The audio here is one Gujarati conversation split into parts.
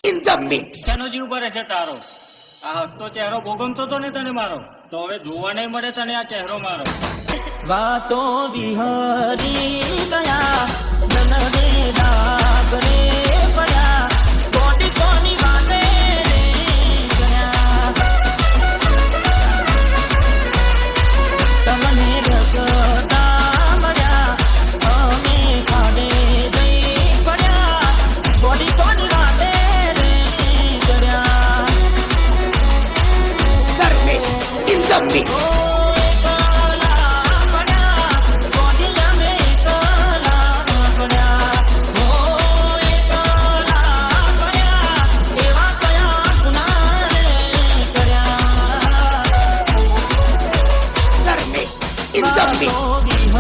in the mix. શેનો જીવ ભરે છે તારો? આ હસતો ચહેરો બહુ ગમતો તો ને તને મારો, તો હવે જોવા નહીં મળે તને આ ચહેરો મારો. વાતો વિહરી ગયા નનરે ડાગ રે પડ્યા કોટી કોની વાતે રે ગયા તમને રસતા મળ્યા અમે ખાડે જઈ પડ્યા કોટી કોની વાતે રે ગયા Dharmesh in the mix. Dharmesh in the mix.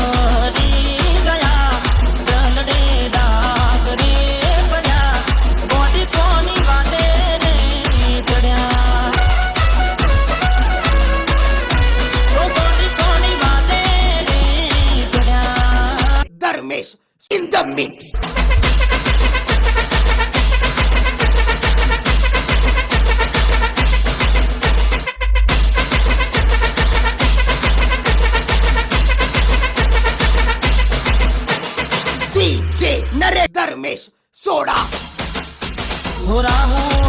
Dharmesh in the mix. DJ Nare Dharmesh Soda. हो राहू